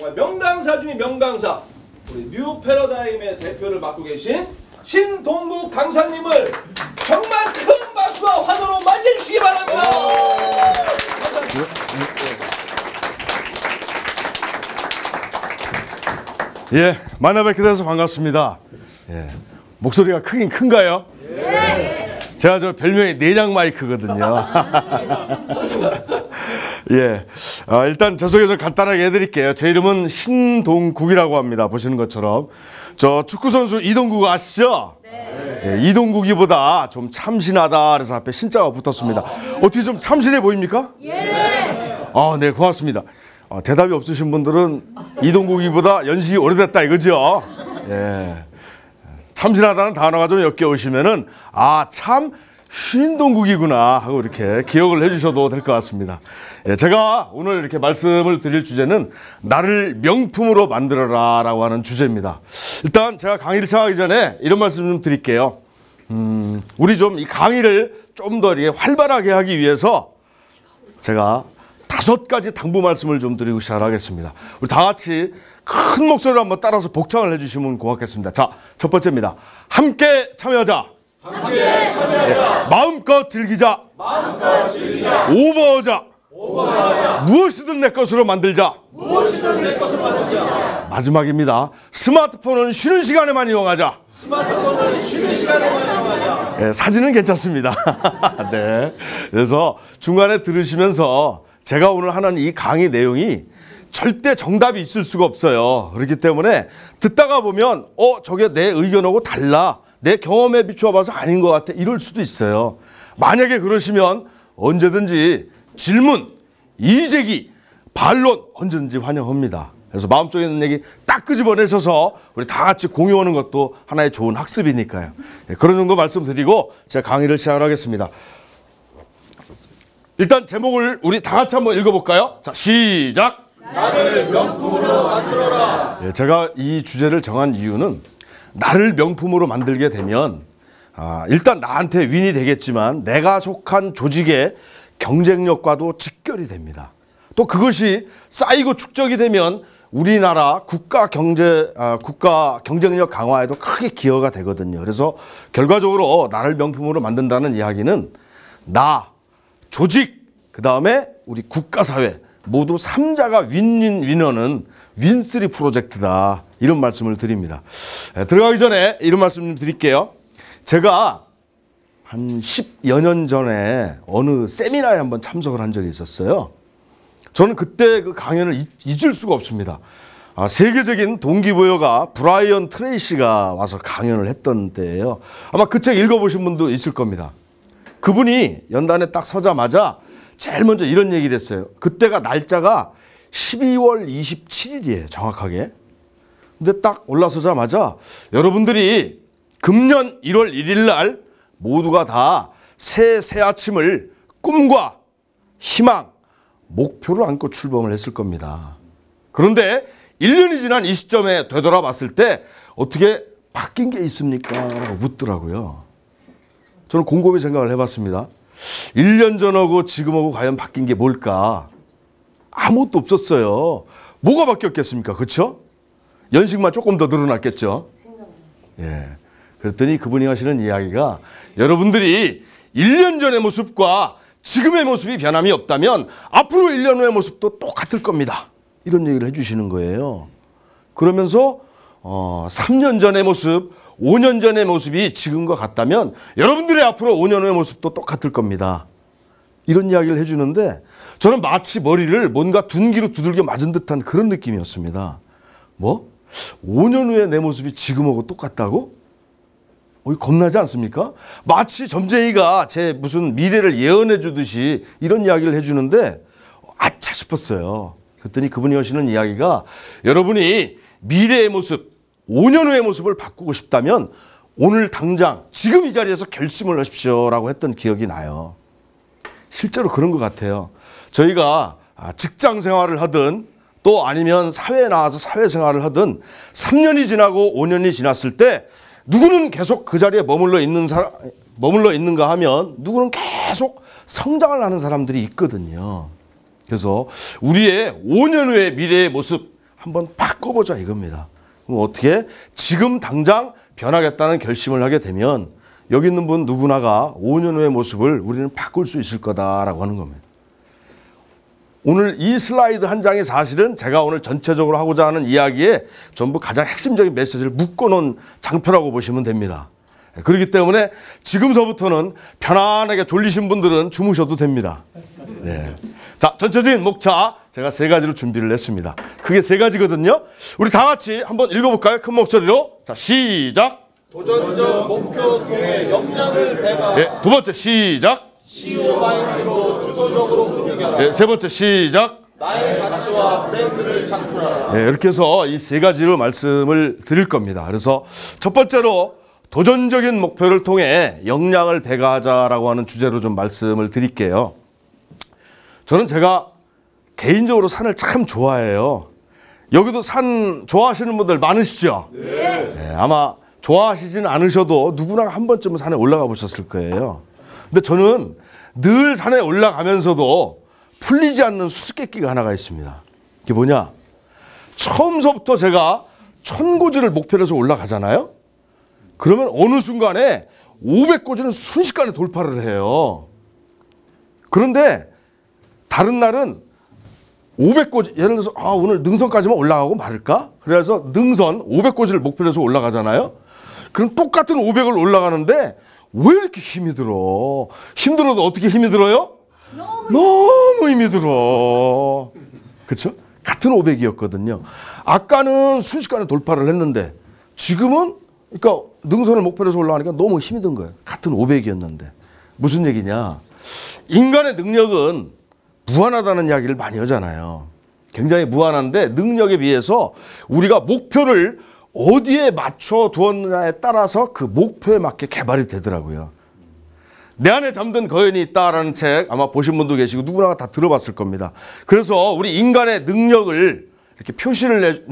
정말 명강사 중에 명강사, 우리 뉴 패러다임의 대표를 맡고 계신 신동국 강사님을 정말 큰 박수와 환호로 맞이해 주시기 바랍니다. 예, 만나뵙게 돼서 반갑습니다. 예, 목소리가 크긴 큰가요? 예. 제가 저 별명이 내장 마이크거든요. 예, 일단 제 소개 좀 간단하게 해드릴게요. 제 이름은 신동국이라고 합니다. 보시는 것처럼 저 축구선수 이동국 아시죠? 네. 예, 이동국이보다 좀 참신하다 그래서 앞에 신자가 붙었습니다. 어떻게 좀 참신해 보입니까? 예. 네, 고맙습니다. 대답이 없으신 분들은 이동국이보다 연식이 오래됐다 이거죠? 예. 참신하다는 단어가 좀 엮여오시면은 참 신동국이구나 하고 이렇게 기억을 해주셔도 될 것 같습니다. 예, 제가 오늘 이렇게 말씀을 드릴 주제는 나를 명품으로 만들어라 라고 하는 주제입니다. 일단 제가 강의를 시작하기 전에 이런 말씀 좀 드릴게요. 우리 좀 이 강의를 좀 더 이렇게 활발하게 하기 위해서 제가 5가지 당부 말씀을 좀 드리고 시작하겠습니다. 우리 다 같이 큰 목소리로 한번 따라서 복창을 해주시면 고맙겠습니다. 자, 첫 번째입니다. 함께 참여하자. 함께 참여하자. 네. 마음껏 즐기자. 마음껏 즐기자. 오버하자. 오버하자. 무엇이든 내 것으로 만들자. 무엇이든 내 것으로 만들자. 마지막입니다. 스마트폰은 쉬는 시간에만 이용하자. 스마트폰은 쉬는 시간에만 이용하자. 네, 사진은 괜찮습니다. 네. 그래서 중간에 들으시면서 제가 오늘 하는 이 강의 내용이 절대 정답이 있을 수가 없어요. 그렇기 때문에 듣다가 보면 저게 내 의견하고 달라. 내 경험에 비추어 봐서 아닌 것 같아. 이럴 수도 있어요. 만약에 그러시면 언제든지 질문, 이의제기, 반론 언제든지 환영합니다. 그래서 마음속에 있는 얘기 딱 끄집어내셔서 우리 다 같이 공유하는 것도 하나의 좋은 학습이니까요. 그런 정도 말씀드리고 제가 강의를 시작하겠습니다. 일단 제목을 우리 다 같이 한번 읽어볼까요? 자, 시작! 나를 명품으로 만들어라. 예, 제가 이 주제를 정한 이유는 나를 명품으로 만들게 되면 일단 나한테 윈이 되겠지만 내가 속한 조직의 경쟁력과도 직결이 됩니다. 또 그것이 쌓이고 축적이 되면 우리나라 국가 경쟁력 강화에도 크게 기여가 되거든요. 그래서 결과적으로 나를 명품으로 만든다는 이야기는 나, 조직, 그 다음에 우리 국가사회 모두 3자가 윈윈위너는 윈3 프로젝트다. 이런 말씀을 드립니다. 들어가기 전에 이런 말씀 좀 드릴게요. 제가 한 10여 년 전에 어느 세미나에 한번 참석을 한 적이 있었어요. 저는 그때 그 강연을 잊을 수가 없습니다. 세계적인 동기부여가 브라이언 트레이시가 와서 강연을 했던 때예요. 아마 그 책 읽어보신 분도 있을 겁니다. 그분이 연단에 딱 서자마자 제일 먼저 이런 얘기를 했어요. 그때가 날짜가 12월 27일이에요. 정확하게. 근데 딱 올라서자마자 여러분들이 금년 1월 1일 날 모두가 다 새 아침을 꿈과 희망, 목표를 안고 출범을 했을 겁니다. 그런데 1년이 지난 이 시점에 되돌아봤을 때 어떻게 바뀐 게 있습니까? 라고 묻더라고요. 저는 곰곰이 생각을 해봤습니다. 1년 전하고 지금하고 과연 바뀐 게 뭘까? 아무것도 없었어요. 뭐가 바뀌었겠습니까? 그렇죠? 연식만 조금 더 늘어났겠죠? 예. 그랬더니 그분이 하시는 이야기가 여러분들이 1년 전의 모습과 지금의 모습이 변함이 없다면 앞으로 1년 후의 모습도 똑같을 겁니다. 이런 얘기를 해주시는 거예요. 그러면서 3년 전의 모습, 5년 전의 모습이 지금과 같다면 여러분들의 앞으로 5년 후의 모습도 똑같을 겁니다. 이런 이야기를 해주는데 저는 마치 머리를 뭔가 둔기로 두들겨 맞은 듯한 그런 느낌이었습니다. 뭐? 5년 후에 내 모습이 지금하고 똑같다고? 겁나지 않습니까? 마치 점쟁이가 제 무슨 미래를 예언해 주듯이 이런 이야기를 해주는데 아차 싶었어요. 그랬더니 그분이 하시는 이야기가 여러분이 미래의 모습, 5년 후의 모습을 바꾸고 싶다면 오늘 당장 지금 이 자리에서 결심을 하십시오 라고 했던 기억이 나요. 실제로 그런 것 같아요. 저희가 직장 생활을 하든 또 아니면 사회에 나와서 사회생활을 하든 3년이 지나고 5년이 지났을 때 누구는 계속 그 자리에 머물러 있는가 하면 누구는 계속 성장을 하는 사람들이 있거든요. 그래서 우리의 5년 후의 미래의 모습 한번 바꿔보자 이겁니다. 그럼 어떻게? 지금 당장 변하겠다는 결심을 하게 되면 여기 있는 분 누구나가 5년 후의 모습을 우리는 바꿀 수 있을 거다라고 하는 겁니다. 오늘 이 슬라이드 한 장이 사실은 제가 오늘 전체적으로 하고자 하는 이야기에 전부 가장 핵심적인 메시지를 묶어놓은 장표라고 보시면 됩니다. 그렇기 때문에 지금서부터는 편안하게 졸리신 분들은 주무셔도 됩니다. 네. 자, 전체적인 목차 제가 3가지로 준비를 했습니다. 그게 3가지거든요. 우리 다 같이 한번 읽어볼까요? 큰 목소리로. 자, 시작. 도전적 목표 통해 역량을 배가. 네, 2번째 시작. CEO 마인드로 주도적으로 움직여라. 네, 3번째 시작. 나의 가치와 브랜드를 창출하라. 네, 이렇게 해서 이 3가지로 말씀을 드릴 겁니다. 그래서 첫 번째로 도전적인 목표를 통해 역량을 배가하자라고 하는 주제로 좀 말씀을 드릴게요. 저는 제가 개인적으로 산을 참 좋아해요. 여기도 산 좋아하시는 분들 많으시죠? 네, 아마 좋아하시지는 않으셔도 누구나 한 번쯤은 산에 올라가 보셨을 거예요. 근데 저는 늘 산에 올라가면서도 풀리지 않는 수수께끼가 하나가 있습니다. 이게 뭐냐? 처음서부터 제가 천고지를 목표로 해서 올라가잖아요. 그러면 어느 순간에 500고지는 순식간에 돌파를 해요. 그런데 다른 날은 500고지, 예를 들어서 오늘 능선까지만 올라가고 말을까? 그래서 능선 500고지를 목표로 해서 올라가잖아요. 그럼 똑같은 500을 올라가는데 왜 이렇게 힘이 들어? 힘들어도 어떻게 힘이 들어요? 너무 힘이 들어. 그렇죠? 같은 500이었거든요. 아까는 순식간에 돌파를 했는데 지금은 그러니까 능선을 목표로 해서 올라가니까 너무 힘이 든 거예요. 같은 500이었는데. 무슨 얘기냐? 인간의 능력은 무한하다는 이야기를 많이 하잖아요. 굉장히 무한한데 능력에 비해서 우리가 목표를 어디에 맞춰 두었느냐에 따라서 그 목표에 맞게 개발이 되더라고요. 내 안에 잠든 거인이 있다라는 책 아마 보신 분도 계시고 누구나 다 들어봤을 겁니다. 그래서 우리 인간의 능력을 이렇게 표시를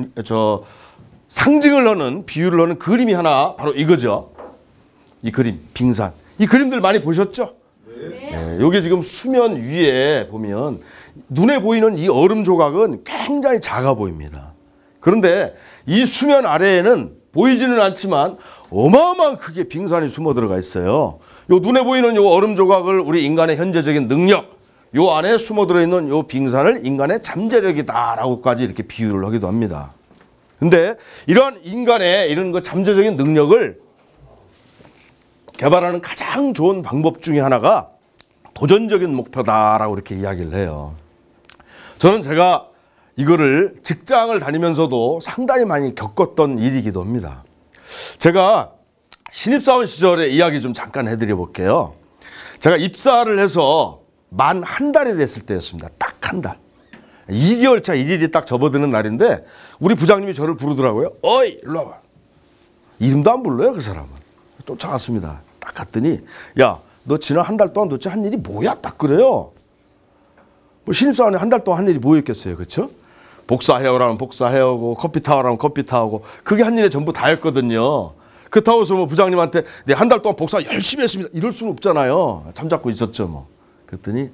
상징을 하는 비유를 하는 그림이 하나 바로 이거죠. 이 그림, 빙산. 이 그림들 많이 보셨죠? 네. 여기 지금 수면 위에 보면 눈에 보이는 이 얼음 조각은 굉장히 작아 보입니다. 그런데 이 수면 아래에는 보이지는 않지만 어마어마한 크게 빙산이 숨어 들어가 있어요. 요 눈에 보이는 요 얼음 조각을 우리 인간의 현재적인 능력, 요 안에 숨어 들어있는 요 빙산을 인간의 잠재력이다라고까지 이렇게 비유를 하기도 합니다. 근데 이러한 인간의 이런 그 잠재적인 능력을 개발하는 가장 좋은 방법 중에 하나가 도전적인 목표다라고 이렇게 이야기를 해요. 저는 제가 이거를 직장을 다니면서도 상당히 많이 겪었던 일이기도 합니다. 제가 신입사원 시절의 이야기 좀 잠깐 해드려 볼게요. 제가 입사를 해서 만 한 달이 됐을 때였습니다. 딱 한 달. 2개월 차 1일이 딱 접어드는 날인데 우리 부장님이 저를 부르더라고요. 어이 일로 와봐. 이름도 안 불러요 그 사람은. 쫓아갔습니다. 딱 갔더니 야 너 지난 한 달 동안 도대체 한 일이 뭐야? 딱 그래요. 뭐 신입사원이 한 달 동안 한 일이 뭐였겠어요. 그렇죠? 복사해오라면 복사해오고 커피 타오라면 커피 타오고 그게 한 일에 전부 다였거든요. 그렇다고 해서 뭐 부장님한테 네, 한 달 동안 복사 열심히 했습니다. 이럴 수는 없잖아요. 잠잡고 있었죠 뭐. 그랬더니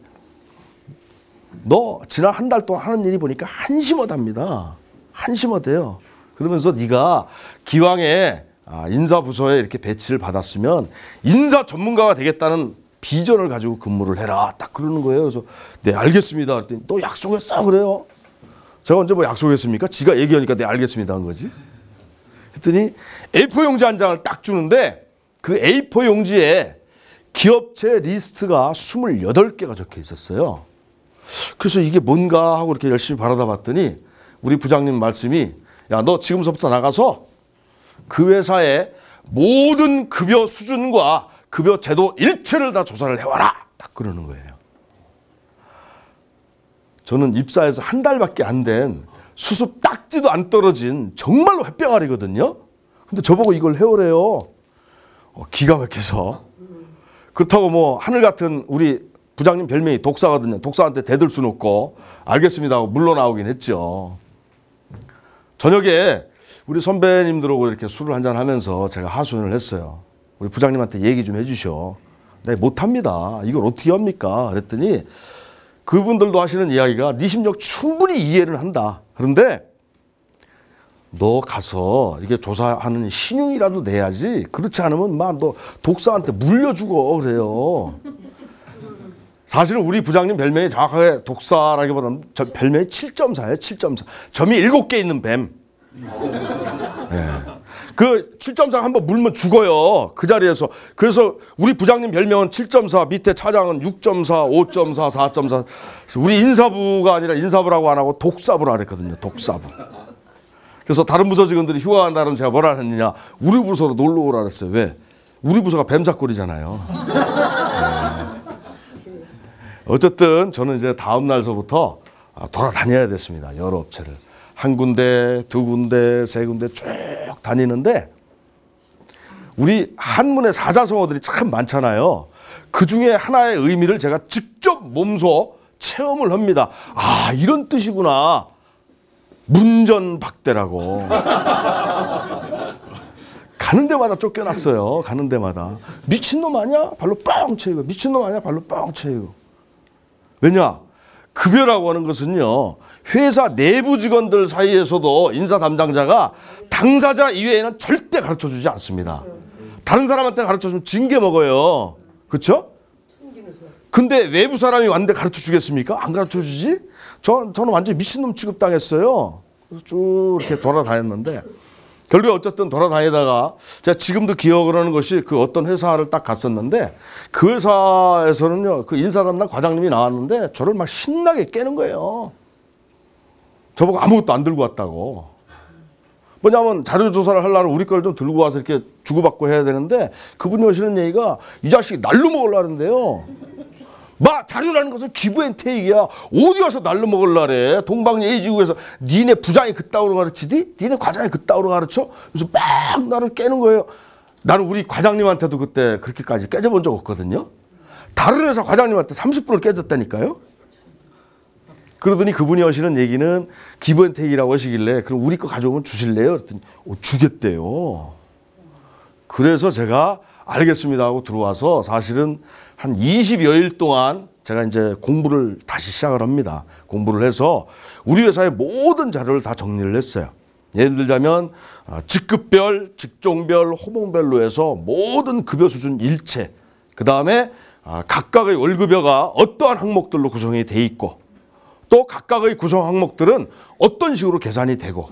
너 지난 한 달 동안 하는 일이 보니까 한심하답니다. 한심하대요. 그러면서 네가 기왕에 인사부서에 이렇게 배치를 받았으면 인사 전문가가 되겠다는 비전을 가지고 근무를 해라. 딱 그러는 거예요. 그래서 네 알겠습니다. 그랬더니 너 약속했어? 그래요. 제가 언제 뭐 약속했습니까? 지가 얘기하니까 네 알겠습니다 한 거지. 그랬더니 A4 용지 한 장을 딱 주는데 그 A4 용지에 기업체 리스트가 28개가 적혀 있었어요. 그래서 이게 뭔가 하고 이렇게 열심히 바라다 봤더니 우리 부장님 말씀이 야, 너 지금서부터 나가서 그 회사의 모든 급여 수준과 급여 제도 일체를 다 조사를 해와라. 딱 그러는 거예요. 저는 입사해서 한 달밖에 안 된 수습 딱지도 안 떨어진 정말로 햇병아리거든요. 근데 저보고 이걸 해오래요. 기가 막혀서. 그렇다고 뭐 하늘 같은 우리 부장님 별명이 독사거든요. 독사한테 대들 수는 없고 알겠습니다 하고 물러나오긴 했죠. 저녁에 우리 선배님들하고 이렇게 술을 한잔 하면서 제가 하소연을 했어요. 우리 부장님한테 얘기 좀 해주셔. 네, 못합니다. 이걸 어떻게 합니까? 그랬더니 그분들도 하시는 이야기가 네 심정 충분히 이해를 한다. 그런데 너 가서 이게 조사하는 신용이라도 내야지. 그렇지 않으면 막 너 독사한테 물려 죽어 그래요. 사실은 우리 부장님 별명이 정확하게 독사라기보다는 별명이 7.4예요. 7.4. 점이 7개 있는 뱀. 네. 그 7.4 한번 물면 죽어요. 그 자리에서. 그래서 우리 부장님 별명은 7.4, 밑에 차장은 6.4, 5.4, 4.4. 우리 인사부가 아니라 인사부라고 안 하고 독사부라 그랬거든요. 독사부. 그래서 다른 부서 직원들이 휴가 간다면 제가 뭐라 했느냐. 우리 부서로 놀러 오라 그랬어요. 왜? 우리 부서가 뱀사골이잖아요. 네. 어쨌든 저는 이제 다음 날서부터 돌아다녀야 됐습니다. 여러 업체를. 한 군데, 두 군데, 세 군데 쭉 다니는데 우리 한문의 사자성어들이 참 많잖아요. 그 중에 하나의 의미를 제가 직접 몸소 체험을 합니다. 아, 이런 뜻이구나. 문전박대라고. 가는 데마다 쫓겨났어요. 가는 데마다. 미친놈 아니야? 발로 뻥 채이고. 미친놈 아니야? 발로 뻥 채이고. 왜냐? 급여라고 하는 것은요. 회사 내부 직원들 사이에서도 인사 담당자가 당사자 이외에는 절대 가르쳐주지 않습니다. 다른 사람한테 가르쳐주면 징계 먹어요. 그렇죠? 근데 외부 사람이 왔는데 가르쳐주겠습니까? 안 가르쳐주지? 저는 완전히 미친놈 취급당했어요. 그래서 쭉 이렇게 돌아다녔는데 결국에 어쨌든 돌아다니다가 제가 지금도 기억을 하는 것이 그 어떤 회사를 딱 갔었는데 그 회사에서는요. 그 인사 담당 과장님이 나왔는데 저를 막 신나게 깨는 거예요. 저보고 아무것도 안 들고 왔다고. 뭐냐면 자료조사를 하려면 우리 걸 좀 들고 와서 이렇게 주고받고 해야 되는데 그분이 하시는 얘기가 이 자식이 날로 먹으려는데요. 막 자료라는 것은 기브앤테이크야. 어디 와서 날로 먹으려래. 동방예의지국에서 니네 부장이 그따위로 가르치디? 니네 과장이 그따위로 가르쳐? 그래서 막 나를 깨는 거예요. 나는 우리 과장님한테도 그때 그렇게까지 깨져본 적 없거든요. 다른 회사 과장님한테 30분을 깨졌다니까요. 그러더니 그분이 하시는 얘기는 기브앤테이크라고 하시길래 그럼 우리 거 가져오면 주실래요? 그랬더니 주겠대요. 그래서 제가 알겠습니다 하고 들어와서 사실은 한 20여일 동안 제가 이제 공부를 다시 시작을 합니다. 공부를 해서 우리 회사의 모든 자료를 다 정리를 했어요. 예를 들자면 직급별, 직종별, 호봉별로 해서 모든 급여 수준 일체, 그 다음에 각각의 월급여가 어떠한 항목들로 구성이 돼 있고 또 각각의 구성 항목들은 어떤 식으로 계산이 되고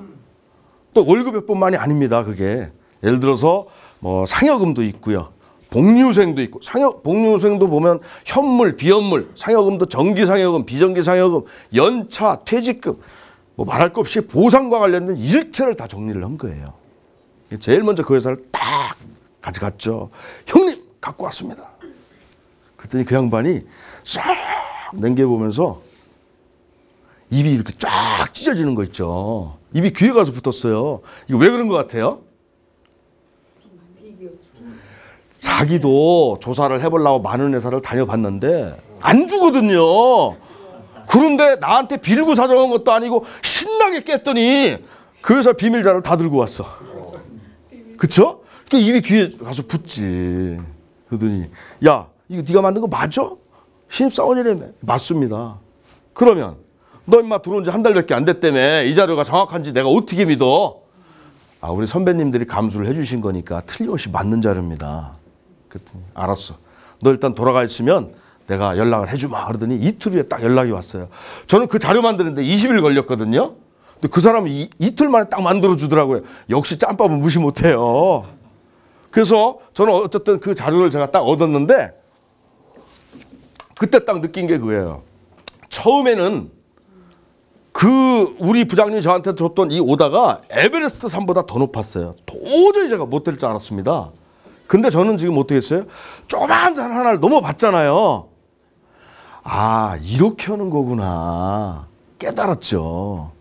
또 월급여뿐만이 아닙니다. 그게 예를 들어서 뭐 상여금도 있고요. 복리후생도 있고 복리후생도 보면 현물, 비현물, 상여금도 정기상여금, 비정기상여금, 연차, 퇴직금 뭐 말할 것 없이 보상과 관련된 일체를 다 정리를 한 거예요. 제일 먼저 그 회사를 딱 가져갔죠. 형님 갖고 왔습니다. 그랬더니 그 양반이 싹 남겨보면서 입이 이렇게 쫙 찢어지는 거 있죠. 입이 귀에 가서 붙었어요. 이거 왜 그런 것 같아요? 자기도 조사를 해보려고 많은 회사를 다녀봤는데 안 주거든요. 그런데 나한테 빌고 사정한 것도 아니고 신나게 깼더니 그 회사 비밀 자료를 다 들고 왔어. 그쵸? 그러니까 입이 귀에 가서 붙지. 그러더니 야 이거 네가 만든 거 맞아? 신입사원이라며. 맞습니다. 그러면 너 임마 들어온 지 한 달밖에 안 됐다며. 이 자료가 정확한지 내가 어떻게 믿어? 아 우리 선배님들이 감수를 해주신 거니까 틀림없이 맞는 자료입니다. 그랬더니 알았어. 너 일단 돌아가 있으면 내가 연락을 해주마. 그러더니 이틀 후에 딱 연락이 왔어요. 저는 그 자료 만드는데 20일 걸렸거든요. 근데 그 사람은 이틀 만에 딱 만들어주더라고요. 역시 짬밥은 무시 못해요. 그래서 저는 어쨌든 그 자료를 제가 딱 얻었는데 그때 딱 느낀 게 그거예요. 처음에는 그 우리 부장님이 저한테 줬던 이 오다가 에베레스트 산보다 더 높았어요. 도저히 제가 못 될 줄 알았습니다. 근데 저는 지금 어떻게 했어요? 조그만 산 하나를 넘어봤잖아요. 아 이렇게 하는 거구나 깨달았죠.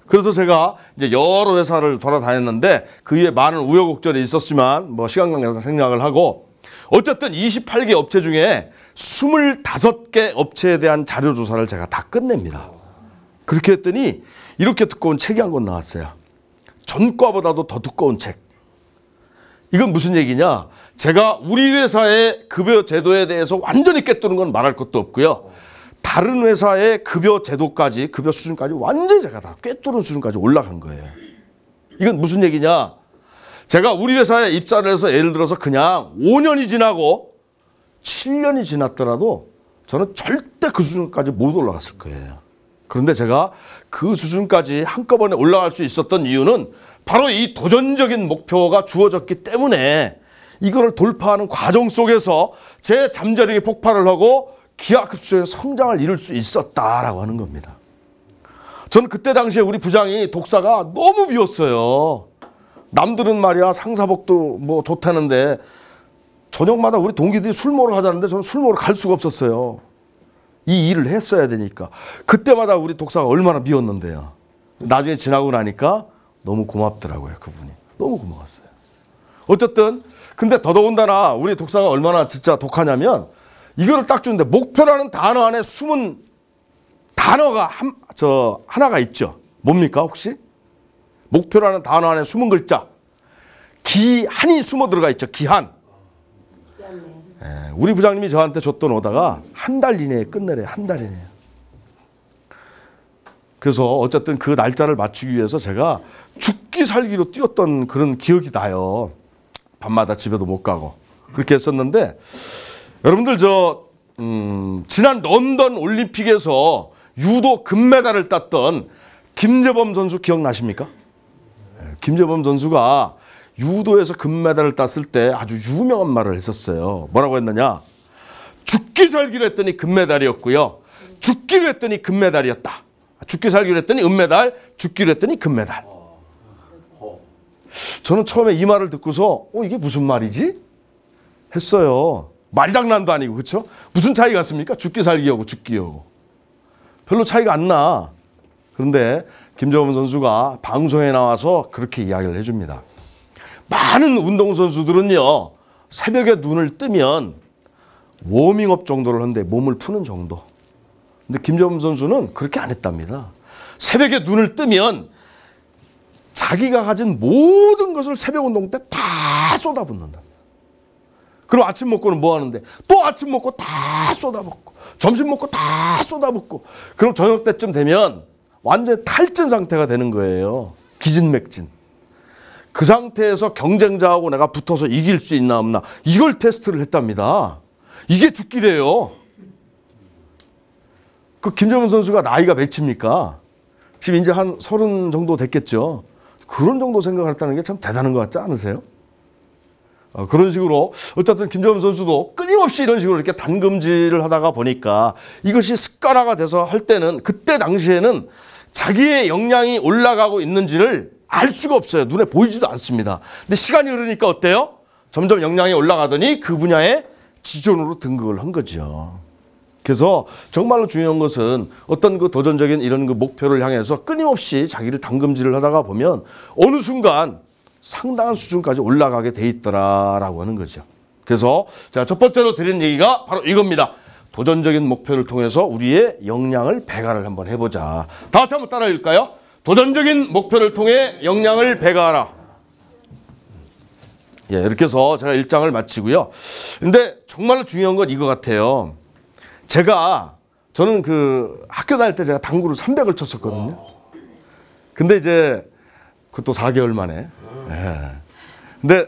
그래서 제가 이제 여러 회사를 돌아다녔는데 그 이후에 많은 우여곡절이 있었지만 뭐 시간 관계상 생략을 하고 어쨌든 28개 업체 중에 25개 업체에 대한 자료 조사를 제가 다 끝냅니다. 그렇게 했더니 이렇게 두꺼운 책이 한 권 나왔어요. 전과보다도 더 두꺼운 책. 이건 무슨 얘기냐? 제가 우리 회사의 급여 제도에 대해서 완전히 꿰뚫은 건 말할 것도 없고요. 다른 회사의 급여 제도까지, 급여 수준까지 완전히 제가 다 꿰뚫은 수준까지 올라간 거예요. 이건 무슨 얘기냐? 제가 우리 회사에 입사를 해서 예를 들어서 그냥 5년이 지나고 7년이 지났더라도 저는 절대 그 수준까지 못 올라갔을 거예요. 그런데 제가 그 수준까지 한꺼번에 올라갈 수 있었던 이유는 바로 이 도전적인 목표가 주어졌기 때문에 이거를 돌파하는 과정 속에서 제 잠재력이 폭발을 하고 기하급수의 성장을 이룰 수 있었다라고 하는 겁니다. 저는 그때 당시에 우리 부장이 독사가 너무 미웠어요. 남들은 말이야 상사복도 뭐 좋다는데 저녁마다 우리 동기들이 술 먹으러 가자는데 저는 술 먹으러 갈 수가 없었어요. 이 일을 했어야 되니까. 그때마다 우리 독사가 얼마나 미웠는데요. 나중에 지나고 나니까 너무 고맙더라고요. 그분이. 너무 고마웠어요. 어쨌든 근데 더더군다나 우리 독사가 얼마나 진짜 독하냐면 이거를 딱 주는데 목표라는 단어 안에 숨은 단어가 하나가 있죠. 뭡니까 혹시? 목표라는 단어 안에 숨은 글자. 기한이 숨어 들어가 있죠. 기한. 우리 부장님이 저한테 줬던 오다가 한 달 이내에 끝내래요. 한 달 이내에. 그래서 어쨌든 그 날짜를 맞추기 위해서 제가 죽기 살기로 뛰었던 그런 기억이 나요. 밤마다 집에도 못 가고 그렇게 했었는데 여러분들 지난 런던 올림픽에서 유도 금메달을 땄던 김재범 선수 기억나십니까? 김재범 선수가 유도에서 금메달을 땄을 때 아주 유명한 말을 했었어요. 뭐라고 했느냐? 죽기 살기로 했더니 금메달이었고요. 죽기로 했더니 금메달이었다. 죽기 살기로 했더니 은메달, 죽기로 했더니 금메달. 저는 처음에 이 말을 듣고서 이게 무슨 말이지? 했어요. 말장난도 아니고 그렇죠? 무슨 차이가 있습니까? 죽기 살기하고 죽기하고. 별로 차이가 안 나. 그런데 김재범 선수가 방송에 나와서 그렇게 이야기를 해줍니다. 많은 운동선수들은요. 새벽에 눈을 뜨면 워밍업 정도를 하는데 몸을 푸는 정도. 근데 김재범 선수는 그렇게 안 했답니다. 새벽에 눈을 뜨면 자기가 가진 모든 것을 새벽 운동 때 다 쏟아붓는다. 그럼 아침 먹고는 뭐 하는데? 또 아침 먹고 다 쏟아붓고 점심 먹고 다 쏟아붓고 그럼 저녁 때쯤 되면 완전히 탈진 상태가 되는 거예요. 기진맥진. 그 상태에서 경쟁자하고 내가 붙어서 이길 수 있나 없나 이걸 테스트를 했답니다. 이게 죽기래요. 그 김재범 선수가 나이가 몇입니까? 지금 이제 한 30 정도 됐겠죠. 그런 정도 생각을 했다는 게 참 대단한 것 같지 않으세요? 그런 식으로 어쨌든 김재범 선수도 끊임없이 이런 식으로 이렇게 단금질을 하다가 보니까 이것이 습관화가 돼서 할 때는 그때 당시에는 자기의 역량이 올라가고 있는지를 알 수가 없어요. 눈에 보이지도 않습니다. 근데 시간이 흐르니까 어때요? 점점 역량이 올라가더니 그 분야에 지존으로 등극을 한 거죠. 그래서 정말로 중요한 것은 어떤 그 도전적인 이런 그 목표를 향해서 끊임없이 자기를 단금질을 하다가 보면 어느 순간 상당한 수준까지 올라가게 돼 있더라라고 하는 거죠. 그래서 제가 첫 번째로 드린 얘기가 바로 이겁니다. 도전적인 목표를 통해서 우리의 역량을 배가를 한번 해보자. 다 같이 한번 따라 읽을까요? 도전적인 목표를 통해 역량을 배가하라. 예, 이렇게 해서 제가 1장을 마치고요. 근데 정말로 중요한 건 이거 같아요. 저는 그 학교 다닐 때 제가 당구를 300을 쳤었거든요. 근데 이제 그것도 4개월 만에. 예. 근데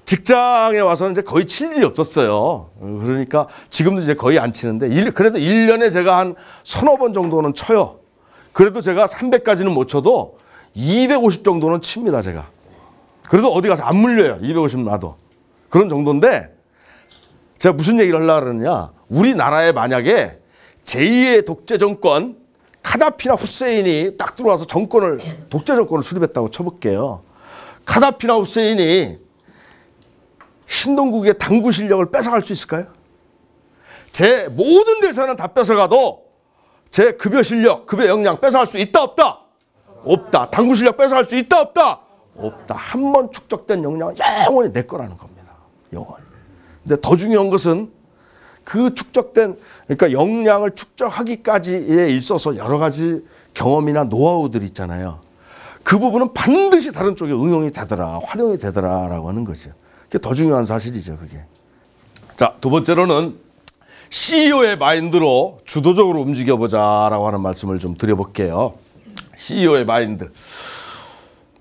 직장에 와서는 이제 거의 칠 일이 없었어요. 그러니까 지금도 이제 거의 안 치는데 그래도 1년에 제가 한 서너 번 정도는 쳐요. 그래도 제가 300까지는 못 쳐도 250 정도는 칩니다, 제가. 그래도 어디 가서 안 물려요. 250 놔도. 그런 정도인데 제가 무슨 얘기를 하려고 그러느냐. 우리나라에 만약에 제2의 독재 정권 카다피나 후세인이 딱 들어와서 독재 정권을 수립했다고 쳐볼게요. 카다피나 후세인이 신동국의 당구 실력을 뺏어갈 수 있을까요? 제 모든 대사는 다 뺏어가도 제 급여 실력, 급여 역량 뺏어갈 수 있다 없다? 없다. 당구 실력 뺏어갈 수 있다 없다? 없다. 한 번 축적된 역량은 영원히 내 거라는 겁니다. 영원히. 근데 더 중요한 것은 그 축적된 그러니까 역량을 축적하기까지에 있어서 여러 가지 경험이나 노하우들이 있잖아요. 그 부분은 반드시 다른 쪽에 응용이 되더라, 활용이 되더라라고 하는 거죠. 그게 더 중요한 사실이죠, 그게. 자, 두 번째로는 CEO의 마인드로 주도적으로 움직여보자라고 하는 말씀을 좀 드려볼게요. CEO의 마인드.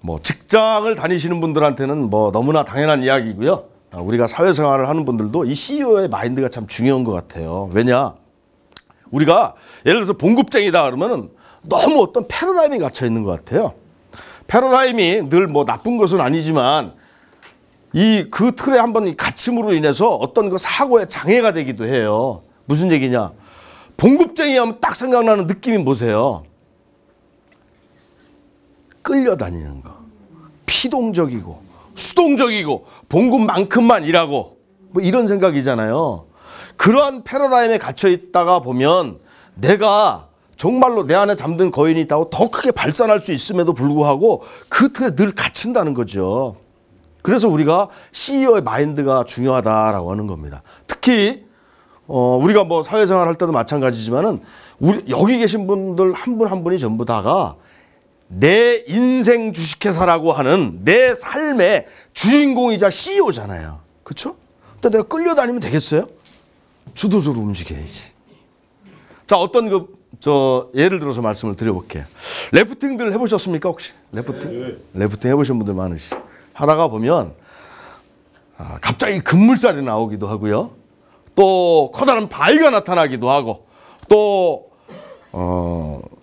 뭐 직장을 다니시는 분들한테는 뭐 너무나 당연한 이야기고요. 우리가 사회생활을 하는 분들도 이 CEO의 마인드가 참 중요한 것 같아요. 왜냐? 우리가 예를 들어서 봉급쟁이다 그러면은 너무 어떤 패러다임이 갇혀 있는 것 같아요. 패러다임이 늘 뭐 나쁜 것은 아니지만 그 틀에 한번 갇힘으로 인해서 어떤 그 사고의 장애가 되기도 해요. 무슨 얘기냐? 봉급쟁이 하면 딱 생각나는 느낌이 뭐세요? 끌려다니는 거. 피동적이고 수동적이고 봉급만큼만 일하고 뭐 이런 생각이잖아요. 그러한 패러다임에 갇혀 있다가 보면 내가 정말로 내 안에 잠든 거인이 있다고 더 크게 발산할 수 있음에도 불구하고 그 틀에 늘 갇힌다는 거죠. 그래서 우리가 CEO의 마인드가 중요하다라고 하는 겁니다. 특히 우리가 뭐 사회생활 할 때도 마찬가지지만은 여기 계신 분들 한 분 한 분이 전부 다가 내 인생 주식회사라고 하는 내 삶의 주인공이자 CEO잖아요. 그렇죠? 근데 내가 끌려다니면 되겠어요? 주도적으로 움직여야지. 자, 어떤 예를 들어서 말씀을 드려볼게요. 래프팅들 해보셨습니까, 혹시? 래프팅? 래프팅 해보신 분들 많으시죠? 하다가 보면 갑자기 급물살이 나오기도 하고요. 또 커다란 바위가 나타나기도 하고 또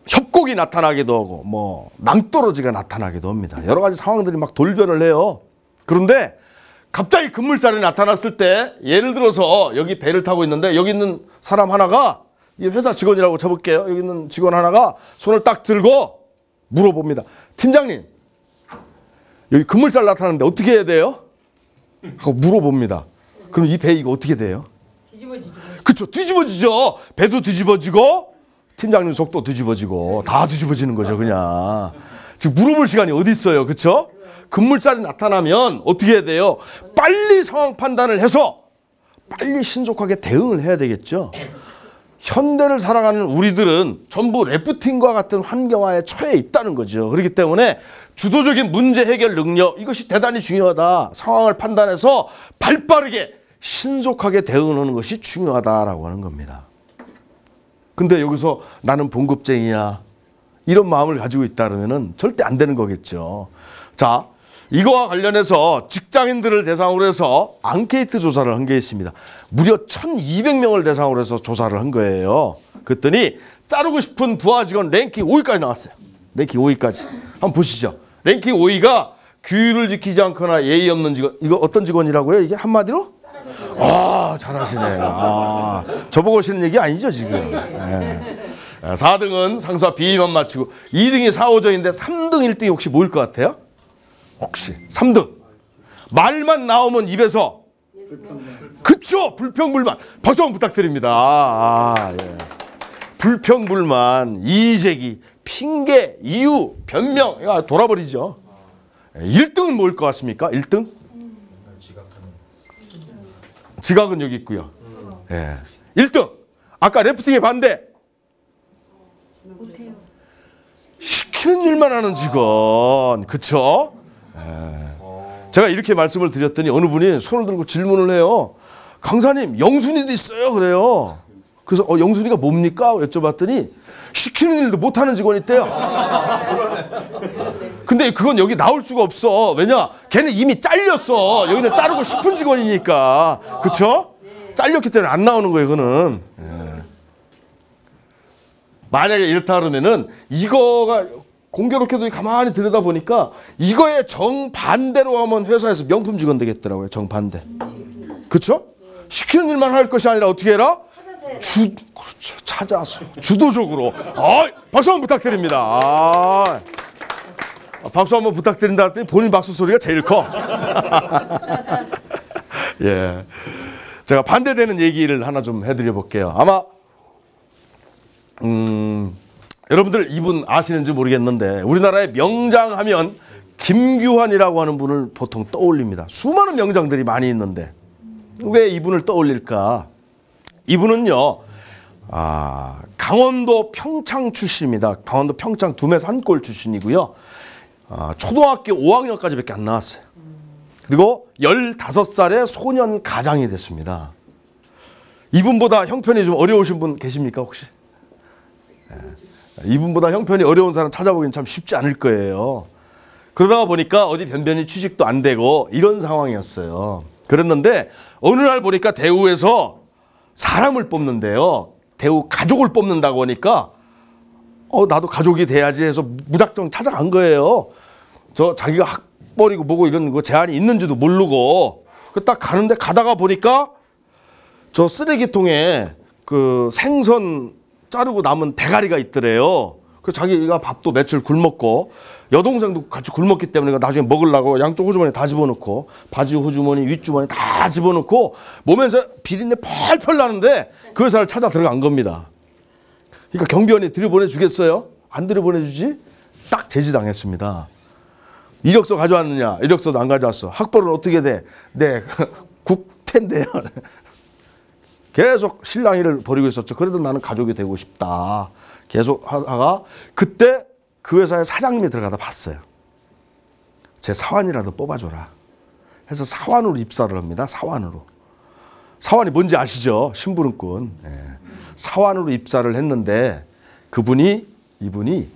협곡이 나타나기도 하고 뭐 낭떠러지가 나타나기도 합니다. 여러 가지 상황들이 막 돌변을 해요. 그런데 갑자기 급물살이 나타났을 때 예를 들어서 여기 배를 타고 있는데 여기 있는 사람 하나가 이 회사 직원이라고 쳐볼게요. 여기 있는 직원 하나가 손을 딱 들고 물어봅니다. 팀장님, 여기 급물살 나타났는데 어떻게 해야 돼요? 하고 물어봅니다. 그럼 이 배 이거 어떻게 돼요? 뒤집어지죠. 그쵸, 뒤집어지죠. 배도 뒤집어지고 팀장님 속도 뒤집어지고 다 뒤집어지는 거죠, 그냥. 지금 물어볼 시간이 어디 있어요, 그쵸? 급물살이 나타나면 어떻게 해야 돼요? 빨리 상황 판단을 해서 빨리 신속하게 대응을 해야 되겠죠. 현대를 살아가는 우리들은 전부 래프팅과 같은 환경화에 처해 있다는 거죠. 그렇기 때문에 주도적인 문제 해결 능력, 이것이 대단히 중요하다. 상황을 판단해서 발빠르게 신속하게 대응하는 것이 중요하다라고 하는 겁니다. 근데 여기서 나는 봉급쟁이야, 이런 마음을 가지고 있다 그러면은 절대 안 되는 거겠죠. 자, 이거와 관련해서 직장인들을 대상으로 해서 앙케이트 조사를 한 게 있습니다. 무려 1,200명을 대상으로 해서 조사를 한 거예요. 그랬더니 자르고 싶은 부하 직원 랭킹 5위까지 나왔어요. 랭킹 5위까지. 한번 보시죠. 랭킹 5위가 규율을 지키지 않거나 예의 없는 직원. 이거 어떤 직원이라고요? 이게 한마디로? 아, 잘하시네. 아, 저보고 하시는 얘기 아니죠, 지금. 네. 4등은 상사 비위만 맞추고 2등이 4, 5점인데 3등, 1등이 혹시 뭐일 것 같아요? 혹시 3등. 말만 나오면 입에서 그쵸, 불평불만. 박수 한번 부탁드립니다. 예. 불평불만, 이의제기, 핑계, 이유, 변명, 이거 돌아버리죠. 1등은 뭐일 것 같습니까? 1등? 지각은 여기 있고요. 예. 1등. 아까 래프팅의 반대. 못해요. 시키는 일만 하는 직원. 그쵸? 예. 제가 이렇게 말씀을 드렸더니 어느 분이 손을 들고 질문을 해요. 강사님, 영순이도 있어요? 그래요. 그래서 영순이가 뭡니까? 여쭤봤더니 시키는 일도 못하는 직원이 있대요. 근데 그건 여기 나올 수가 없어. 왜냐? 걔는 이미 잘렸어. 여기는 자르고 싶은 직원이니까. 그쵸? 잘렸기 때문에 안 나오는 거예요, 그거는. 예. 만약에 이렇다 그러면은 이거가 공교롭게도 가만히 들여다보니까 이거에 정반대로 하면 회사에서 명품 직원 되겠더라고요. 정반대. 그쵸? 시키는 일만 할 것이 아니라 어떻게 해라? 그렇죠. 찾아서. 주도적으로. 박수 한번 부탁드립니다. 박수 한번 부탁드린다 했더니 본인 박수 소리가 제일 커. 예. 제가 반대되는 얘기를 하나 좀 해드려 볼게요. 아마, 여러분들 이분 아시는지 모르겠는데 우리나라의 명장 하면 김규환이라고 하는 분을 보통 떠올립니다. 수많은 명장들이 많이 있는데 왜 이분을 떠올릴까? 이분은요, 강원도 평창 출신입니다. 강원도 평창 두메 산골 출신이고요. 초등학교 5학년까지밖에 안 나왔어요. 그리고 15살에 소년 가장이 됐습니다. 이분보다 형편이 좀 어려우신 분 계십니까, 혹시? 이분보다 형편이 어려운 사람 찾아보기는 참 쉽지 않을 거예요. 그러다가 보니까 어디 변변히 취직도 안 되고 이런 상황이었어요. 그랬는데 어느 날 보니까 대우에서 사람을 뽑는데요. 대우 가족을 뽑는다고 하니까 나도 가족이 돼야지 해서 무작정 찾아간 거예요. 자기가 학벌이고 뭐고 이런 거 제한이 있는지도 모르고 딱 가는데 가다가 보니까 저 쓰레기통에 그 생선 자르고 남은 대가리가 있더래요. 그 자기가 밥도 며칠 굶었고 여동생도 같이 굶었기 때문에 나중에 먹으려고 양쪽 호주머니에 다 집어넣고 바지 호주머니 윗주머니 다 집어넣고 몸에서 비린내 펄펄 나는데 그 회사를 찾아 들어간 겁니다. 그러니까 경비원이 들여보내주겠어요? 안 들여보내주지? 딱 제지당했습니다. 이력서 가져왔느냐? 이력서도 안 가져왔어. 학벌은 어떻게 돼? 네, 국태인데요. 계속 실랑이를 벌이고 있었죠. 그래도 나는 가족이 되고 싶다. 계속 하다가 그때 그 회사의 사장님이 들어가다 봤어요. 제 사환이라도 뽑아줘라. 해서 사환으로 입사를 합니다. 사환으로. 사환이 뭔지 아시죠? 심부름꾼. 네. 사환으로 입사를 했는데 이분이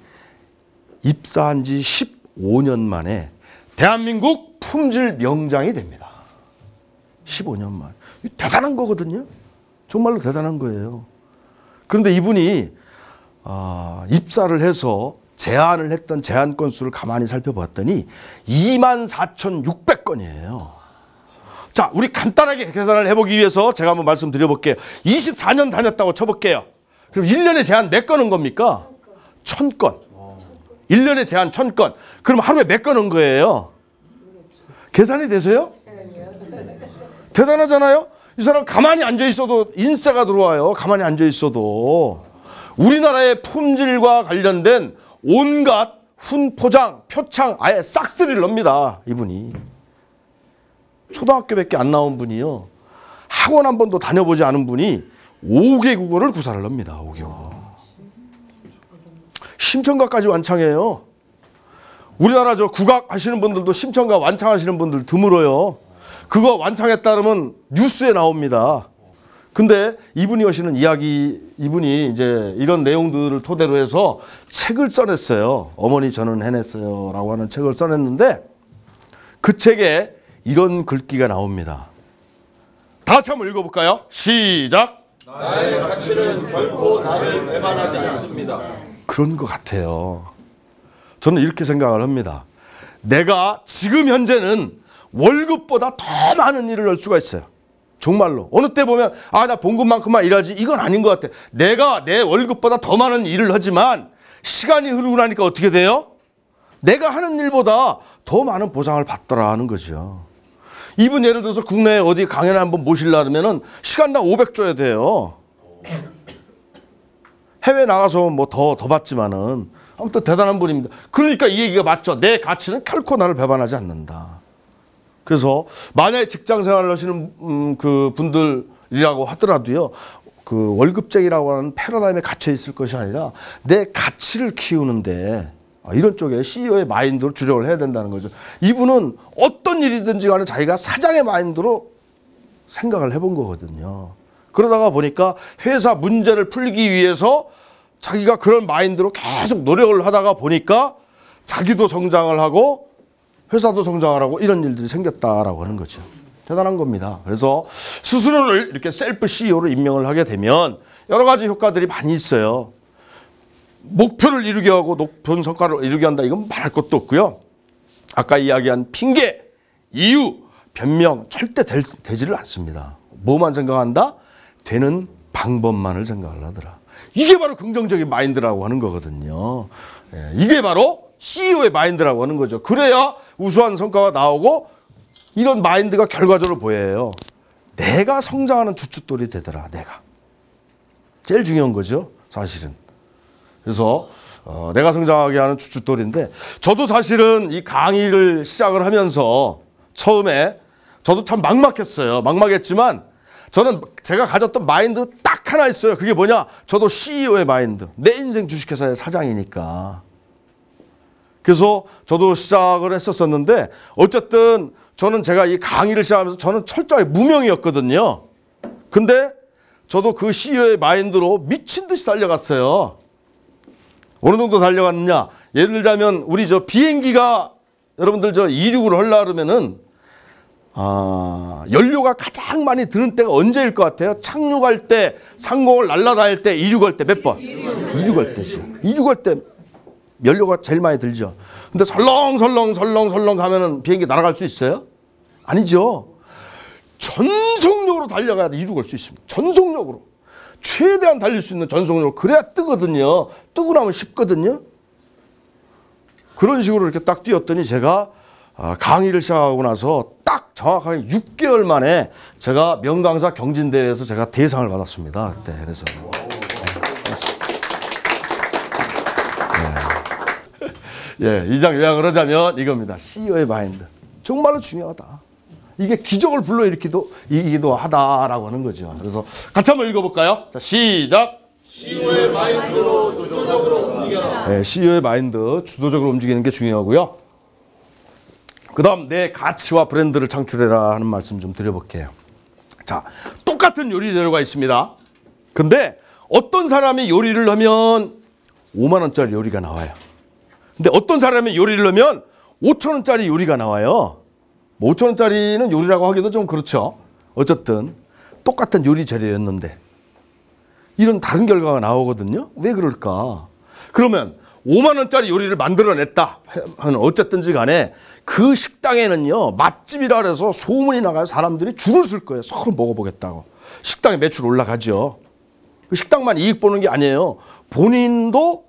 입사한 지 15년 만에 대한민국 품질 명장이 됩니다. 15년 만. 대단한 거거든요. 정말로 대단한 거예요. 그런데 이분이 입사를 해서 제안을 했던 제안 건수를 가만히 살펴봤더니 24,600건이에요. 자, 우리 간단하게 계산을 해보기 위해서 제가 한번 말씀드려볼게요. 24년 다녔다고 쳐볼게요. 그럼 1년에 제안 몇 건은 겁니까? 1,000건. 1년에 제안 1,000건. 그럼 하루에 몇 건 온 거예요? 계산이 되세요? 대단하잖아요? 이 사람 가만히 앉아있어도 인세가 들어와요. 가만히 앉아있어도. 우리나라의 품질과 관련된 온갖 훈포장, 표창 아예 싹쓸이를 놉니다. 이분이. 초등학교밖에 안 나온 분이요. 학원 한 번도 다녀보지 않은 분이 5개 국어를 구사를 합니다. 5개 국어. 심청가까지 완창해요. 우리나라 저 국악 하시는 분들도 심청가 완창하시는 분들 드물어요. 그거 완창했다 그러면 뉴스에 나옵니다. 근데 이분이 하시는 이야기, 이분이 이제 이런 내용들을 토대로 해서 책을 써냈어요. 어머니 저는 해냈어요 라고 하는 책을 써냈는데 그 책에 이런 글귀가 나옵니다. 다 같이 한번 읽어볼까요? 시작! 나의 가치는 결코 나를 배반하지 않습니다. 그런 것 같아요. 저는 이렇게 생각을 합니다. 내가 지금 현재는 월급보다 더 많은 일을 할 수가 있어요. 정말로. 어느 때 보면 나 봉급만큼만 일하지 이건 아닌 것 같아. 내가 내 월급보다 더 많은 일을 하지만 시간이 흐르고 나니까 어떻게 돼요? 내가 하는 일보다 더 많은 보상을 받더라는 거죠. 이분 예를 들어서 국내에 어디 강연을 한번 모시려면 시간당 500 줘야 돼요. 해외 나가서 뭐 더 받지만은 아무튼 대단한 분입니다. 그러니까 이 얘기가 맞죠. 내 가치는 결코 나를 배반하지 않는다. 그래서 만약에 직장 생활을 하시는 그 분들이라고 하더라도요. 그 월급쟁이라고 하는 패러다임에 갇혀 있을 것이 아니라 내 가치를 키우는데 이런 쪽에 CEO의 마인드로 주력을 해야 된다는 거죠. 이분은 어떤 일이든지 간에 자기가 사장의 마인드로 생각을 해본 거거든요. 그러다가 보니까 회사 문제를 풀기 위해서 자기가 그런 마인드로 계속 노력을 하다가 보니까 자기도 성장을 하고 회사도 성장을 하고 이런 일들이 생겼다라고 하는 거죠. 대단한 겁니다. 그래서 스스로를 이렇게 셀프 CEO로 임명을 하게 되면 여러 가지 효과들이 많이 있어요. 목표를 이루게 하고 높은 성과를 이루게 한다. 이건 말할 것도 없고요. 아까 이야기한 핑계, 이유, 변명 절대 되지를 않습니다. 뭐만 생각한다? 되는 방법만을 생각을 하더라. 이게 바로 긍정적인 마인드라고 하는 거거든요. 이게 바로 CEO의 마인드라고 하는 거죠. 그래야 우수한 성과가 나오고 이런 마인드가 결과적으로 보여요. 내가 성장하는 주춧돌이 되더라. 내가. 제일 중요한 거죠. 사실은. 그래서 내가 성장하게 하는 주춧돌인데 저도 사실은 이 강의를 시작을 하면서 처음에 저도 참 막막했어요. 막막했지만 저는 제가 가졌던 마인드 딱 하나 있어요. 그게 뭐냐? 저도 CEO의 마인드. 내 인생 주식회사의 사장이니까. 그래서 저도 시작을 했었었는데 어쨌든 저는 제가 이 강의를 시작하면서 저는 철저하게 무명이었거든요. 근데 저도 그 CEO의 마인드로 미친 듯이 달려갔어요. 어느 정도 달려갔느냐? 예를 들자면 우리 저 비행기가 여러분들 저 이륙을 하려 그러면은 연료가 가장 많이 드는 때가 언제일 것 같아요? 착륙할 때, 상공을 날아다닐 때, 이륙할 때 몇 번? 이륙할 때지. 이륙할 때 연료가 제일 많이 들죠. 근데 설렁설렁 가면은 비행기 날아갈 수 있어요? 아니죠. 전속력으로 달려가야 이륙할 수 있습니다. 전속력으로. 최대한 달릴 수 있는 전속력으로. 그래야 뜨거든요. 뜨고 나면 쉽거든요. 그런 식으로 이렇게 딱 뛰었더니 제가 강의를 시작하고 나서 딱 정확하게 6개월 만에 제가 명강사 경진대회에서 제가 대상을 받았습니다. 그때. 그래서. 예, 이 장 요약을 하자면 이겁니다. CEO의 마인드. 정말로 중요하다. 이게 기적을 불러일으키기도 하다라고 하는 거죠. 그래서 같이 한번 읽어볼까요? 자, 시작. CEO의 마인드로 주도적으로 움직여라. 네, CEO의 마인드, 주도적으로 움직이는 게 중요하고요. 그 다음 내 가치와 브랜드를 창출해라 하는 말씀 좀 드려볼게요. 자, 똑같은 요리 재료가 있습니다. 근데 어떤 사람이 요리를 하면 5만 원짜리 요리가 나와요. 근데 어떤 사람이 요리를 하면 5천 원짜리 요리가 나와요. 뭐 5천 원짜리는 요리라고 하기도 좀 그렇죠. 어쨌든 똑같은 요리 재료였는데 이런 다른 결과가 나오거든요. 왜 그럴까? 그러면 5만 원짜리 요리를 만들어냈다 하는 어쨌든지 간에 그 식당에는요 맛집이라 그래서 소문이 나가요. 사람들이 줄을 쓸 거예요. 서로 먹어보겠다고. 식당의 매출 올라가죠. 그 식당만 이익 보는 게 아니에요. 본인도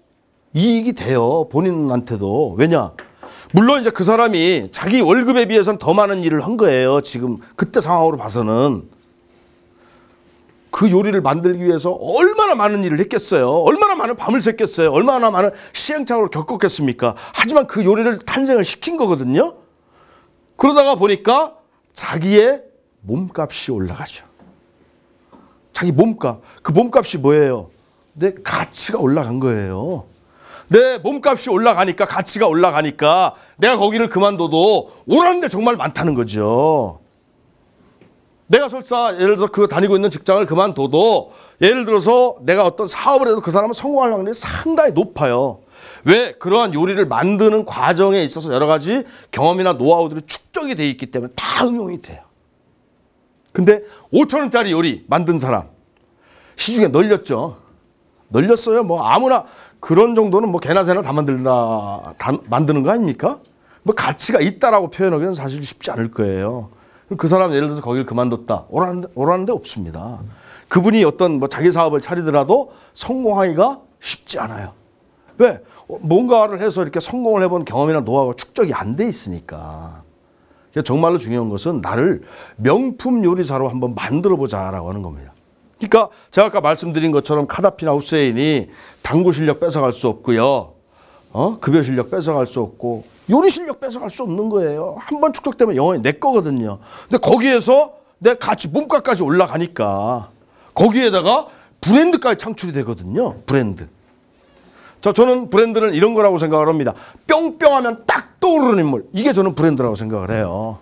이익이 돼요. 본인한테도. 왜냐? 물론 이제 그 사람이 자기 월급에 비해서는 더 많은 일을 한 거예요. 지금 그때 상황으로 봐서는. 그 요리를 만들기 위해서 얼마나 많은 일을 했겠어요. 얼마나 많은 밤을 샜겠어요. 얼마나 많은 시행착오를 겪었겠습니까. 하지만 그 요리를 탄생을 시킨 거거든요. 그러다가 보니까 자기의 몸값이 올라가죠. 자기 몸값. 그 몸값이 뭐예요? 내 가치가 올라간 거예요. 내 몸값이 올라가니까, 가치가 올라가니까 내가 거기를 그만둬도 오라는 데 정말 많다는 거죠. 내가 설사 예를 들어서 그 다니고 있는 직장을 그만둬도 예를 들어서 내가 어떤 사업을 해도 그 사람은 성공할 확률이 상당히 높아요. 왜? 그러한 요리를 만드는 과정에 있어서 여러 가지 경험이나 노하우들이 축적이 돼 있기 때문에 다 응용이 돼요. 근데 5천 원짜리 요리 만든 사람 시중에 널렸죠. 널렸어요. 뭐 아무나 그런 정도는 뭐 개나 새나 다 만드는 거 아닙니까? 뭐 가치가 있다라고 표현하기는 사실 쉽지 않을 거예요. 그 사람 예를 들어서 거기를 그만뒀다. 오라는 데 없습니다. 그분이 어떤 뭐 자기 사업을 차리더라도 성공하기가 쉽지 않아요. 왜? 뭔가를 해서 이렇게 성공을 해본 경험이나 노하우가 축적이 안 돼 있으니까. 정말로 중요한 것은 나를 명품 요리사로 한번 만들어보자라고 하는 겁니다. 그러니까 제가 아까 말씀드린 것처럼 카다피나 후세인이 당구 실력 뺏어갈 수 없고요. 급여 실력 뺏어갈 수 없고 요리 실력 뺏어갈 수 없는 거예요. 한번 축적되면 영원히 내 거거든요. 근데 거기에서 내 가치 몸값까지 올라가니까 거기에다가 브랜드까지 창출이 되거든요. 브랜드. 자, 저는 브랜드는 이런 거라고 생각을 합니다. 뿅뿅하면 딱 떠오르는 인물. 이게 저는 브랜드라고 생각을 해요.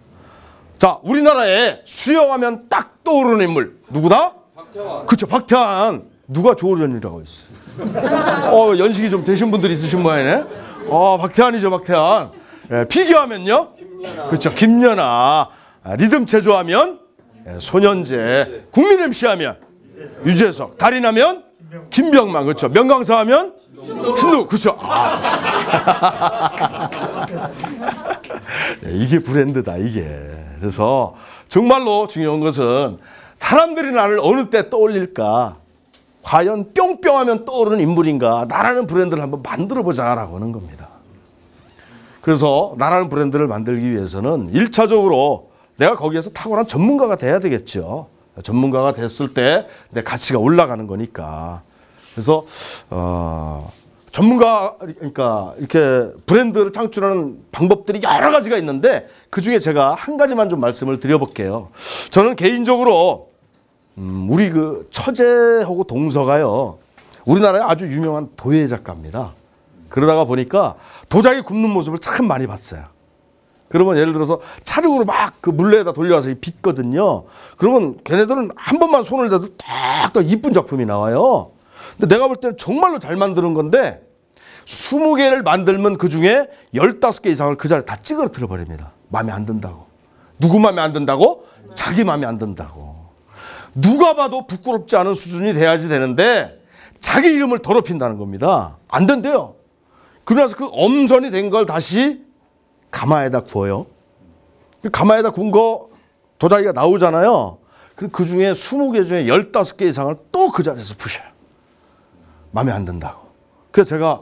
자, 우리나라에 수영하면 딱 떠오르는 인물. 누구다? 박태환. 그렇죠. 박태환. 누가 조련이라고 있어요. 연식이 좀 되신 분들이 있으신 모양이네. 박태환이죠, 박태환. 예, 피겨하면요. 그렇죠. 김연아. 리듬 체조하면 손현재. 국민 MC 하면 유재석. 달인하면 김병만. 그렇죠. 명강사 하면 신동. 그렇죠. 이게 브랜드다, 이게. 그래서 정말로 중요한 것은 사람들이 나를 어느 때 떠올릴까? 과연 뿅뿅하면 떠오르는 인물인가? 나라는 브랜드를 한번 만들어보자라고 하는 겁니다. 그래서 나라는 브랜드를 만들기 위해서는 1차적으로 내가 거기에서 탁월한 전문가가 돼야 되겠죠. 전문가가 됐을 때 내 가치가 올라가는 거니까. 그래서 전문가, 그러니까 이렇게 브랜드를 창출하는 방법들이 여러 가지가 있는데 그중에 제가 한 가지만 좀 말씀을 드려볼게요. 저는 개인적으로 우리 그 처제하고 동서가요, 우리나라에 아주 유명한 도예 작가입니다. 그러다가 보니까 도자기 굽는 모습을 참 많이 봤어요. 그러면 예를 들어서 찰흙으로 막 그 물레에다 돌려와서 빚거든요. 그러면 걔네들은 한 번만 손을 대도 딱 이쁜 작품이 나와요. 근데 내가 볼 때는 정말로 잘 만드는 건데 20개를 만들면 그 중에 15개 이상을 그 자리에 다 찌그러뜨려 버립니다. 마음에 안 든다고. 누구 마음에 안 든다고? 자기 마음에 안 든다고. 누가 봐도 부끄럽지 않은 수준이 돼야지 되는데 자기 이름을 더럽힌다는 겁니다. 안 된대요. 그러면서 그 엄선이 된 걸 다시 가마에다 구워요. 가마에다 구운 거 도자기가 나오잖아요. 그 중에 20개 중에 15개 이상을 또 그 자리에서 부셔요. 마음에 안 든다고. 그래서 제가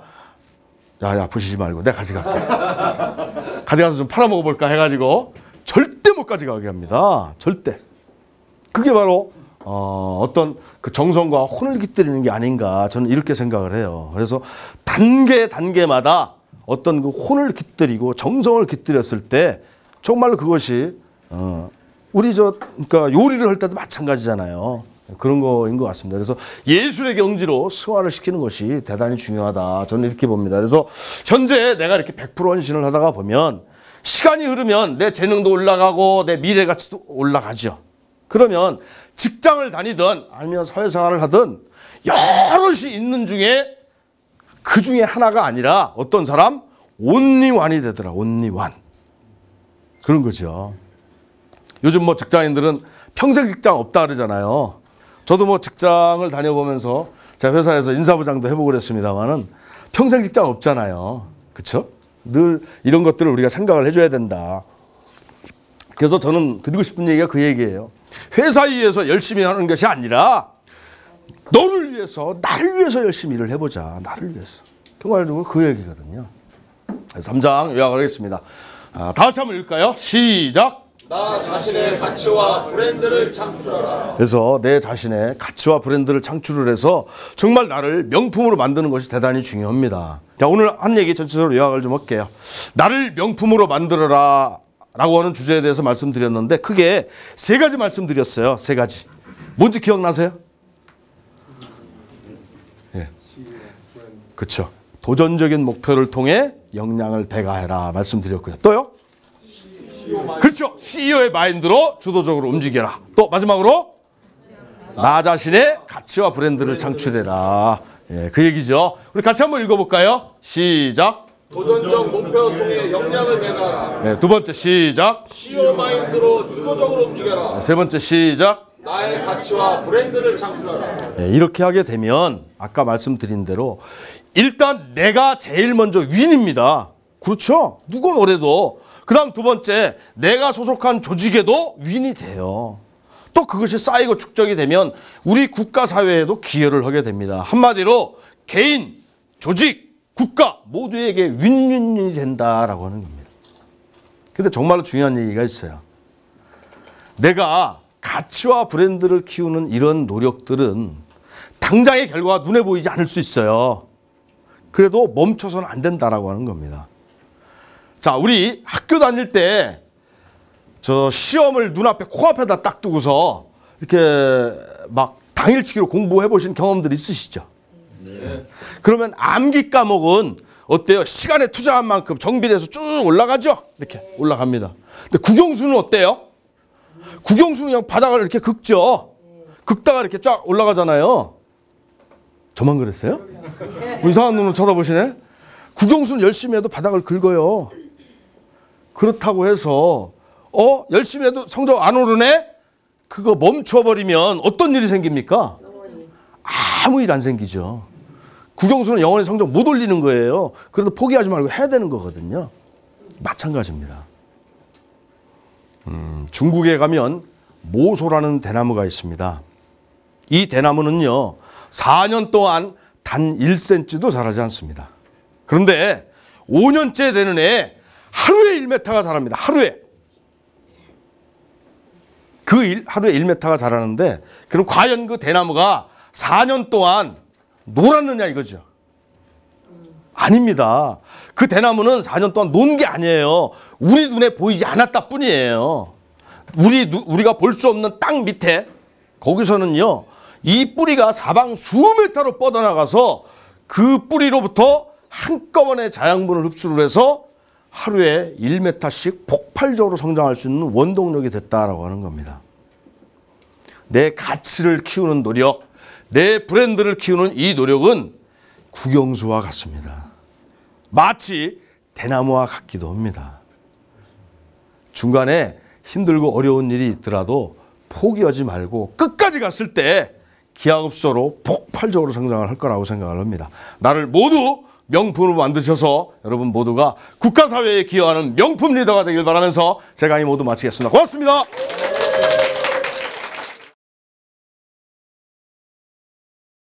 야 부시지 말고 내가 가져갈게. 가져가서 좀 팔아먹어볼까 해가지고 절대 못 가져가게 합니다. 절대. 그게 바로 어떤 그 정성과 혼을 깃들이는 게 아닌가 저는 이렇게 생각을 해요. 그래서 단계마다 어떤 그 혼을 깃들이고 정성을 깃들였을 때 정말로 그것이 우리 그러니까 요리를 할 때도 마찬가지잖아요. 그런 거인 것 같습니다. 그래서 예술의 경지로 승화를 시키는 것이 대단히 중요하다. 저는 이렇게 봅니다. 그래서 현재 내가 이렇게 100% 헌신을 하다가 보면 시간이 흐르면 내 재능도 올라가고 내 미래 가치도 올라가죠. 그러면 직장을 다니든 아니면 사회생활을 하든 여럿이 있는 중에 그 중에 하나가 아니라 어떤 사람? 온리완이 되더라. 온리완. 그런 거죠. 요즘 뭐 직장인들은 평생 직장 없다 그러잖아요. 저도 뭐 직장을 다녀보면서 제가 회사에서 인사부장도 해보고 그랬습니다만은 평생 직장 없잖아요. 그렇죠? 늘 이런 것들을 우리가 생각을 해줘야 된다. 그래서 저는 드리고 싶은 얘기가 그 얘기예요. 회사 위해서 열심히 하는 것이 아니라 너를 위해서, 나를 위해서 열심히 일을 해보자. 나를 위해서. 결과적으로 그 얘기거든요. 3장 요약하겠습니다. 다 같이 한번 읽을까요? 시작! 나 자신의 가치와 브랜드를 창출하라. 그래서 내 자신의 가치와 브랜드를 창출을 해서 정말 나를 명품으로 만드는 것이 대단히 중요합니다. 자, 오늘 한 얘기 전체적으로 요약을 좀 할게요. 나를 명품으로 만들어라 라고 하는 주제에 대해서 말씀드렸는데 크게 3가지 말씀드렸어요. 3가지. 뭔지 기억나세요? 예. 그렇죠. 도전적인 목표를 통해 역량을 배가해라 말씀드렸고요. 또요? 그렇죠. CEO의 마인드로 주도적으로 움직여라. 또 마지막으로 나 자신의 가치와 브랜드를 창출해라. 예, 그 얘기죠. 우리 같이 한번 읽어볼까요? 시작. 도전적 목표를 통해 역량을 배가하라. 네, 2번째 시작. CEO 마인드로 주도적으로 움직여라. 3번째 시작. 나의 가치와 브랜드를 창출하라. 네, 이렇게 하게 되면 아까 말씀드린 대로 일단 내가 제일 먼저 윈입니다. 그렇죠? 누가 뭐래도. 그 다음 2번째, 내가 소속한 조직에도 윈이 돼요. 또 그것이 쌓이고 축적이 되면 우리 국가 사회에도 기여를 하게 됩니다. 한마디로 개인, 조직, 국가 모두에게 윈윈이 된다라고 하는 겁니다. 근데 정말로 중요한 얘기가 있어요. 내가 가치와 브랜드를 키우는 이런 노력들은 당장의 결과가 눈에 보이지 않을 수 있어요. 그래도 멈춰서는 안 된다라고 하는 겁니다. 자, 우리 학교 다닐 때 저 시험을 눈앞에 코앞에다 딱 두고서 이렇게 막 당일치기로 공부해 보신 경험들이 있으시죠? 네. 그러면 암기 과목은 어때요? 시간에 투자한 만큼 정비돼서 쭉 올라가죠? 이렇게 올라갑니다. 근데 국영수는 어때요? 국영수는 그냥 바닥을 이렇게 긁죠? 긁다가 이렇게 쫙 올라가잖아요. 저만 그랬어요? 뭐 이상한 눈으로 쳐다보시네? 국영수는 열심히 해도 바닥을 긁어요. 그렇다고 해서 열심히 해도 성적 안 오르네? 그거 멈춰버리면 어떤 일이 생깁니까? 아무 일 안 생기죠. 국영수는 영원히 성적 못 올리는 거예요. 그래도 포기하지 말고 해야 되는 거거든요. 마찬가지입니다. 중국에 가면 모소라는 대나무가 있습니다. 이 대나무는요 4년 동안 단 1cm도 자라지 않습니다. 그런데 5년째 되는 애 하루에 1m가 자랍니다. 하루에. 하루에 1m가 자라는데 그럼 과연 그 대나무가 4년 동안 놀았느냐 이거죠. 아닙니다. 그 대나무는 4년 동안 논 게 아니에요. 우리 눈에 보이지 않았다 뿐이에요. 우리가 볼 수 없는 땅 밑에 거기서는요 이 뿌리가 사방 수메타로 뻗어나가서 그 뿌리로부터 한꺼번에 자양분을 흡수를 해서 하루에 1m씩 폭발적으로 성장할 수 있는 원동력이 됐다라고 하는 겁니다. 내 가치를 키우는 노력, 내 브랜드를 키우는 이 노력은 국영수와 같습니다. 마치 대나무와 같기도 합니다. 중간에 힘들고 어려운 일이 있더라도 포기하지 말고 끝까지 갔을 때 기하급수로 폭발적으로 성장을 할 거라고 생각을 합니다. 나를 모두 명품으로 만드셔서 여러분 모두가 국가사회에 기여하는 명품 리더가 되길 바라면서 제 강의 모두 마치겠습니다. 고맙습니다.